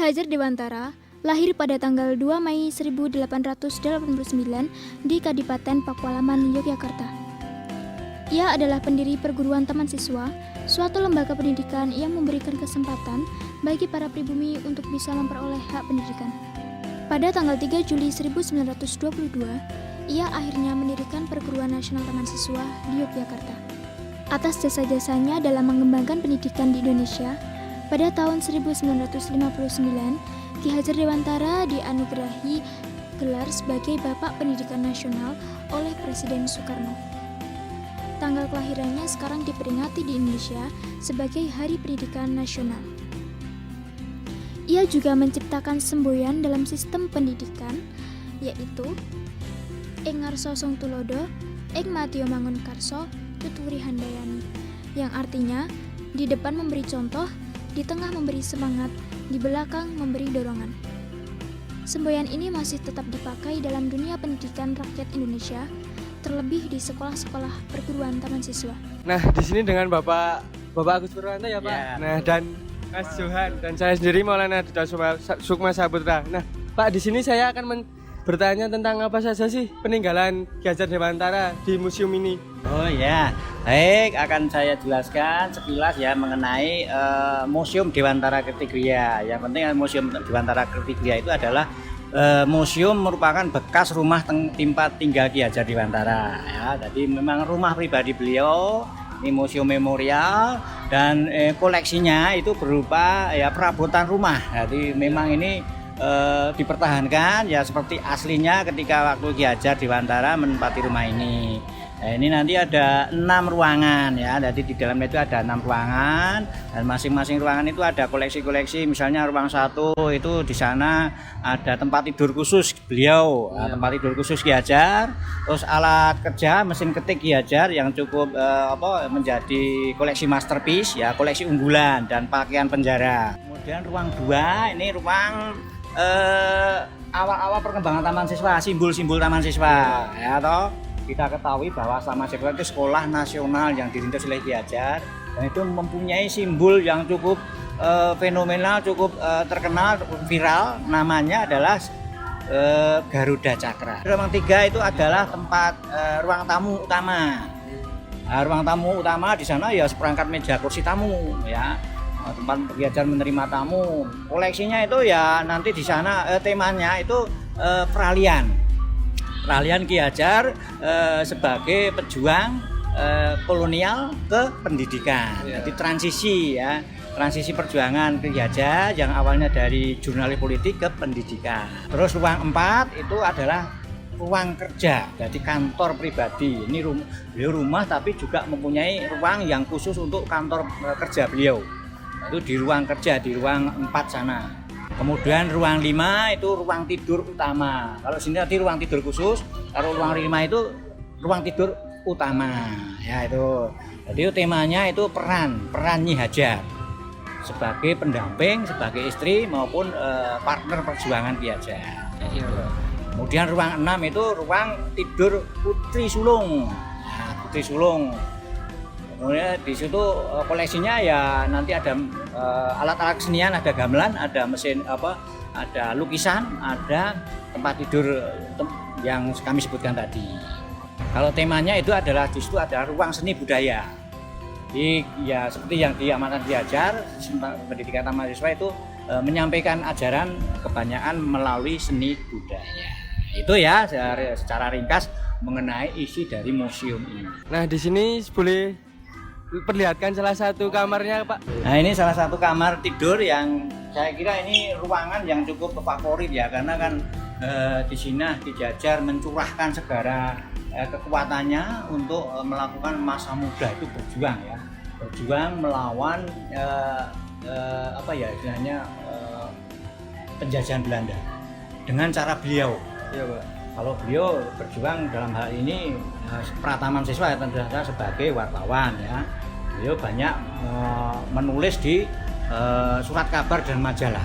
Hajar Dewantara lahir pada tanggal 2 Mei 1889 di Kadipaten Pakualaman, Yogyakarta. Ia adalah pendiri perguruan Taman Siswa, suatu lembaga pendidikan yang memberikan kesempatan bagi para pribumi untuk bisa memperoleh hak pendidikan. Pada tanggal 3 Juli 1922, ia akhirnya mendirikan Perguruan Nasional Taman Siswa di Yogyakarta. Atas jasa-jasanya dalam mengembangkan pendidikan di Indonesia, pada tahun 1959, Ki Hajar Dewantara dianugerahi gelar sebagai Bapak Pendidikan Nasional oleh Presiden Soekarno. Tanggal kelahirannya sekarang diperingati di Indonesia sebagai Hari Pendidikan Nasional. Ia juga menciptakan semboyan dalam sistem pendidikan, yaitu Ing Ngarso Song Tulodo, Ing Matio Mangun Karso, Tuturi Handayani, yang artinya di depan memberi contoh, di tengah memberi semangat, di belakang memberi dorongan. Semboyan ini masih tetap dipakai dalam dunia pendidikan rakyat Indonesia, terlebih di sekolah-sekolah perguruan Taman Siswa. Nah, di sini dengan Bapak Agus Purwanto ya, Pak. Ya. Nah, dan Mas Johan dan saya sendiri Maulana Duta Sukma Saputra. Nah, Pak, di sini saya akan bertanya tentang apa saja sih peninggalan Ki Hajar Dewantara di museum ini. Oh ya, baik, akan saya jelaskan sekilas ya mengenai Museum Dewantara Kertigria. Yang penting Museum Dewantara Kertigria itu adalah museum merupakan bekas rumah tempat tinggal Ki Hajar Dewantara. Ya, jadi memang rumah pribadi beliau. Ini museum memorial dan koleksinya itu berupa ya perabotan rumah. Jadi memang ini dipertahankan ya seperti aslinya ketika waktu Ki Hajar Dewantara menempati rumah ini. Nah, ini nanti ada 6 ruangan ya, jadi di dalamnya itu ada 6 ruangan dan masing-masing ruangan itu ada koleksi-koleksi. Misalnya ruang 1 itu di sana ada tempat tidur khusus beliau, tempat tidur khusus Ki Hajar, terus alat kerja mesin ketik Ki Hajar yang cukup menjadi koleksi masterpiece ya, koleksi unggulan dan pakaian penjara. Kemudian ruang 2 ini ruang awal-awal perkembangan Taman Siswa, simbol-simbol Taman Siswa ya toh. Kita ketahui bahwa Taman Siswa itu sekolah nasional yang dirintis oleh Ki Hajar dan itu mempunyai simbol yang cukup fenomenal, cukup terkenal, cukup viral. Namanya adalah Garuda Cakra. Ruang 3 itu adalah tempat ruang tamu utama. Nah, ruang tamu utama di sana ya seperangkat meja kursi tamu ya. Tempat Ki Hajar menerima tamu. Koleksinya itu ya nanti di sana temanya itu peralihan Ki Hajar sebagai pejuang kolonial ke pendidikan. Jadi transisi perjuangan Ki Hajar yang awalnya dari jurnalis politik ke pendidikan. Terus ruang 4 itu adalah ruang kerja, jadi kantor pribadi. Ini rumah tapi juga mempunyai ruang yang khusus untuk kantor kerja beliau. Itu di ruang kerja, di ruang 4 sana. Kemudian ruang 5 itu ruang tidur utama. Kalau sini tadi ruang tidur khusus, kalau ruang 5 itu ruang tidur utama. Ya itu. Jadi temanya itu peran Nyi Hajar sebagai pendamping, sebagai istri maupun partner perjuangan Ki Hajar. Ya, kemudian ruang 6 itu ruang tidur Putri Sulung. Nah, Putri Sulung. Kemudian di situ koleksinya ya nanti ada alat-alat kesenian, ada gamelan, ada mesin ada lukisan, ada tempat tidur yang kami sebutkan tadi. Kalau temanya itu adalah justru ada ruang seni budaya. Jadi ya seperti yang diamankan Ki Hajar, pendidikan Taman Siswa itu menyampaikan ajaran kebanyakan melalui seni budaya. Itu ya secara ringkas mengenai isi dari museum ini. Nah, di sini boleh perlihatkan salah satu kamarnya, Pak. Nah, ini salah satu kamar tidur yang saya kira ini ruangan yang cukup favorit ya, karena kan di sini Ki Hajar mencurahkan segala kekuatannya untuk melakukan masa muda itu berjuang melawan istilahnya penjajahan Belanda dengan cara beliau. Iya, Pak. Kalau beliau berjuang dalam hal ini Prataman Siswa tentu saja sebagai wartawan ya. Beliau banyak menulis di surat kabar dan majalah.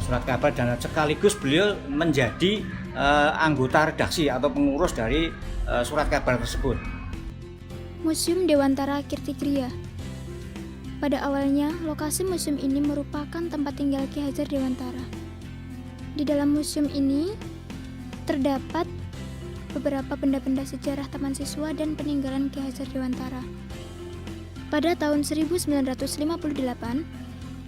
Surat kabar dan sekaligus beliau menjadi anggota redaksi atau pengurus dari surat kabar tersebut. Museum Dewantara Kertigria. Pada awalnya, lokasi museum ini merupakan tempat tinggal Ki Hajar Dewantara. Di dalam museum ini terdapat beberapa benda-benda sejarah taman siswa dan peninggalan Ki Hajar Dewantara. Pada tahun 1958,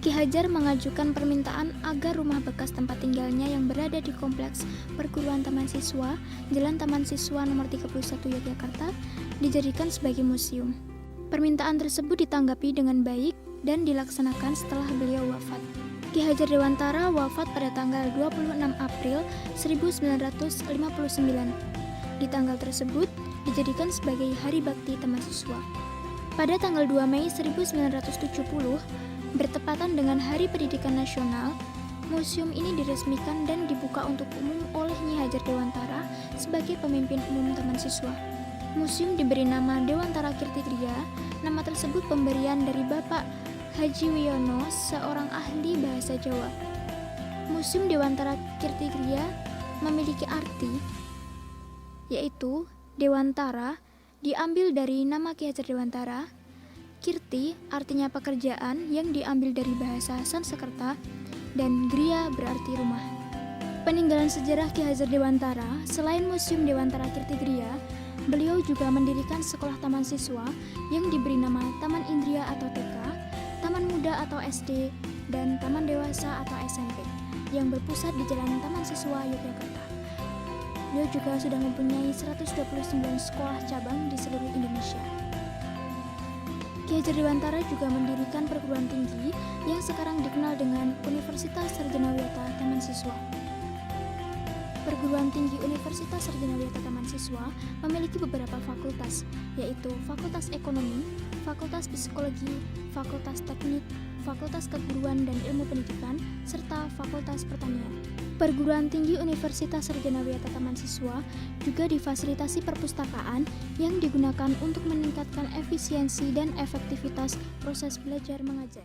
Ki Hajar mengajukan permintaan agar rumah bekas tempat tinggalnya yang berada di kompleks perguruan taman siswa, Jalan Taman Siswa nomor 31 Yogyakarta, dijadikan sebagai museum. Permintaan tersebut ditanggapi dengan baik dan dilaksanakan setelah beliau wafat. Ki Hajar Dewantara wafat pada tanggal 26 April 1959. Di tanggal tersebut dijadikan sebagai Hari Bakti Taman Siswa. Pada tanggal 2 Mei 1970, bertepatan dengan Hari Pendidikan Nasional, museum ini diresmikan dan dibuka untuk umum oleh Nyi Hajar Dewantara sebagai pemimpin umum Taman Siswa. Museum diberi nama Dewantara Kirtigriya. Nama tersebut pemberian dari Bapak Haji Wiono, seorang ahli bahasa Jawa. Museum Dewantara Kirtigriya memiliki arti, yaitu Dewantara diambil dari nama Ki Hajar Dewantara. Kirti artinya pekerjaan yang diambil dari bahasa Sanskerta, dan Griya berarti rumah. Peninggalan sejarah Ki Hajar Dewantara, selain Museum Dewantara Kirtigriya, beliau juga mendirikan sekolah taman siswa yang diberi nama Taman Indria atau TK, Taman Muda atau SD, dan Taman Dewasa atau SMP yang berpusat di Jalan Taman Siswa Yogyakarta. Beliau juga sudah mempunyai 129 sekolah cabang di seluruh Indonesia. Ki Hajar Dewantara juga mendirikan perguruan tinggi yang sekarang dikenal dengan Universitas Sarjanawiyata Taman Siswa. Perguruan tinggi Universitas Sarjanawiyata Taman Siswa memiliki beberapa fakultas, yaitu Fakultas Ekonomi, Fakultas Psikologi, Fakultas Teknik, Fakultas Keguruan dan Ilmu Pendidikan, serta Fakultas Pertanian. Perguruan tinggi Universitas Sarjanawiyata Taman Siswa juga difasilitasi perpustakaan yang digunakan untuk meningkatkan efisiensi dan efektivitas proses belajar mengajar.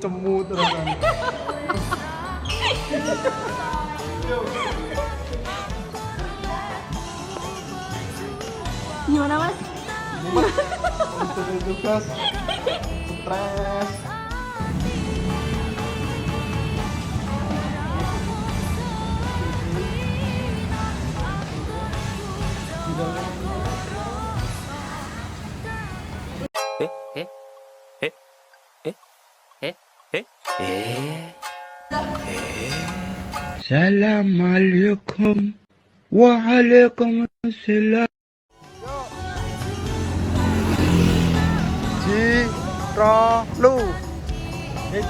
Cemut terus kan. Gimana mas? Untuk tugas stres. Assalamualaikum Waalaikumsalam. Lu. Hei,